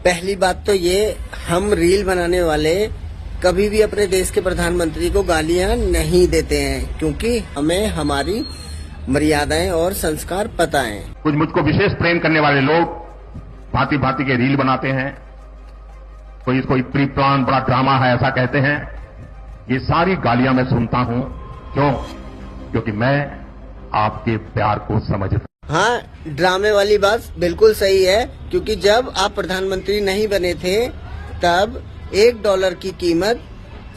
पहली बात तो ये, हम रील बनाने वाले कभी भी अपने देश के प्रधानमंत्री को गालियां नहीं देते हैं, क्योंकि हमें हमारी मर्यादाएं और संस्कार पता है। कुछ मुझको विशेष प्रेम करने वाले लोग भांति भांति के रील बनाते हैं, कोई इसको प्री प्लान बड़ा ड्रामा है ऐसा कहते हैं। ये सारी गालियां मैं सुनता हूं। क्यों? क्योंकि मैं आपके प्यार को समझता हूं। हाँ, ड्रामे वाली बात बिल्कुल सही है, क्योंकि जब आप प्रधानमंत्री नहीं बने थे तब $1 की कीमत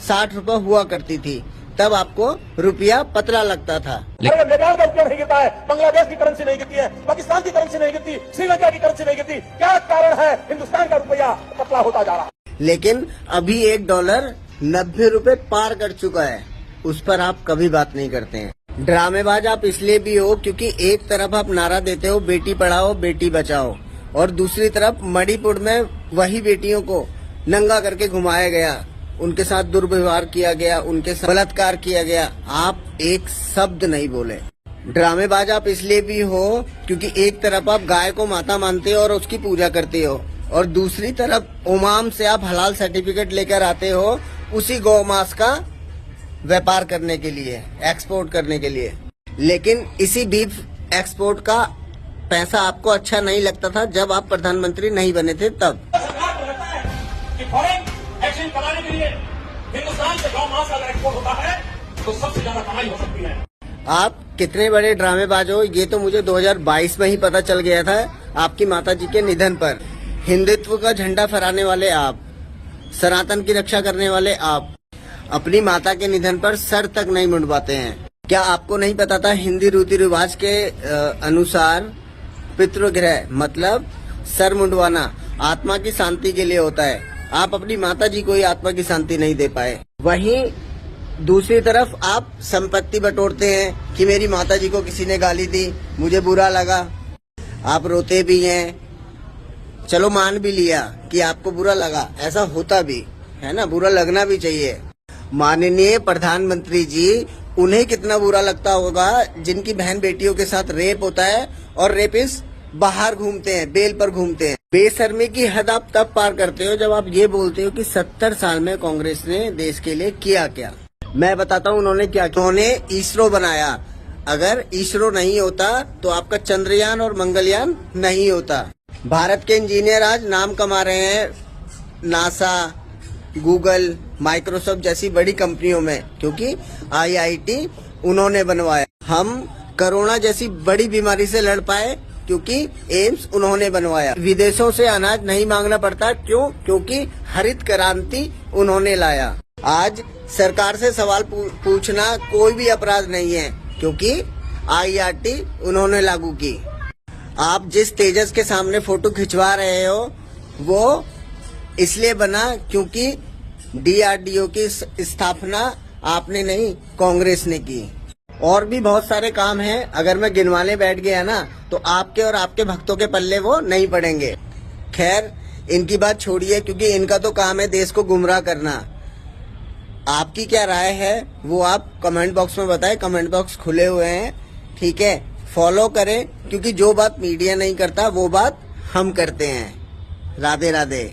60 रुपए हुआ करती थी। तब आपको रुपया पतला लगता था। नेपाल का रुपया नहीं गिरता है, बांग्लादेश की करेंसी नहीं गिरती है, पाकिस्तान की करेंसी नहीं गिरती, श्रीलंका की करेंसी नहीं गिरती। क्या कारण है? हिंदुस्तान का रुपया पतला होता जा रहा है। लेकिन अभी $1 90 रुपए पार कर चुका है, उस पर आप कभी बात नहीं करते हैं। ड्रामेबाज आप इसलिए भी हो क्योंकि एक तरफ आप नारा देते हो बेटी पढ़ाओ बेटी बचाओ, और दूसरी तरफ मणिपुर में वही बेटियों को नंगा करके घुमाया गया, उनके साथ दुर्व्यवहार किया गया, उनके साथ बलात्कार किया गया। आप एक शब्द नहीं बोले। ड्रामेबाज आप इसलिए भी हो क्योंकि एक तरफ आप गाय को माता मानते हो और उसकी पूजा करते हो, और दूसरी तरफ ओमान से आप हलाल सर्टिफिकेट लेकर आते हो उसी गौ मांस का व्यापार करने के लिए, एक्सपोर्ट करने के लिए। लेकिन इसी बीफ एक्सपोर्ट का पैसा आपको अच्छा नहीं लगता था जब आप प्रधानमंत्री नहीं बने थे तब। एक्शन कराने के लिए हिंदुस्तान से गौ मांस अगर एक्सपोर्ट होता है तो सबसे ज्यादा कमाई हो सकती है। आप कितने बड़े ड्रामेबाज हो ये तो मुझे 2022 में ही पता चल गया था, आपकी माताजी के निधन पर। हिंदुत्व का झंडा फहराने वाले आप, सनातन की रक्षा करने वाले आप, अपनी माता के निधन पर सर तक नहीं मुंडवाते हैं। क्या आपको नहीं पता था हिंदी रीति रिवाज के अनुसार पितृगृह मतलब सर मुंडवाना आत्मा की शांति के लिए होता है। आप अपनी माताजी को ही आत्मा की शांति नहीं दे पाए। वहीं दूसरी तरफ आप संपत्ति बटोरते हैं कि मेरी माताजी को किसी ने गाली दी, मुझे बुरा लगा। आप रोते भी हैं, चलो मान भी लिया कि आपको बुरा लगा, ऐसा होता भी है ना, बुरा लगना भी चाहिए। माननीय प्रधानमंत्री जी, उन्हें कितना बुरा लगता होगा जिनकी बहन बेटियों के साथ रेप होता है और रेपिस्ट बाहर घूमते हैं, बेल पर घूमते हैं। बेशर्मी की हद आप तब पार करते हो जब आप ये बोलते हो कि 70 साल में कांग्रेस ने देश के लिए किया क्या। मैं बताता हूँ उन्होंने क्या किया। उन्होंने इसरो बनाया। अगर इसरो नहीं होता तो आपका चंद्रयान और मंगलयान नहीं होता। भारत के इंजीनियर आज नाम कमा रहे हैं नासा, गूगल, माइक्रोसॉफ्ट जैसी बड़ी कंपनियों में, क्योंकि IIT उन्होंने बनवाया। हम कोरोना जैसी बड़ी बीमारी से लड़ पाए क्योंकि एम्स उन्होंने बनवाया। विदेशों से अनाज नहीं मांगना पड़ता, क्यों? क्योंकि हरित क्रांति उन्होंने लाया। आज सरकार से सवाल पूछना कोई भी अपराध नहीं है, क्योंकि IRT उन्होंने लागू की। आप जिस तेजस के सामने फोटो खिंचवा रहे हो वो इसलिए बना क्योंकि DRDO की स्थापना आपने नहीं, कांग्रेस ने की। और भी बहुत सारे काम हैं, अगर मैं गिनवाने बैठ गया ना तो आपके और आपके भक्तों के पल्ले वो नहीं पड़ेंगे। खैर, इनकी बात छोड़िए, क्योंकि इनका तो काम है देश को गुमराह करना। आपकी क्या राय है वो आप कमेंट बॉक्स में बताएं। कमेंट बॉक्स खुले हुए हैं, ठीक है। फॉलो करें, क्योंकि जो बात मीडिया नहीं करता वो बात हम करते हैं। राधे राधे।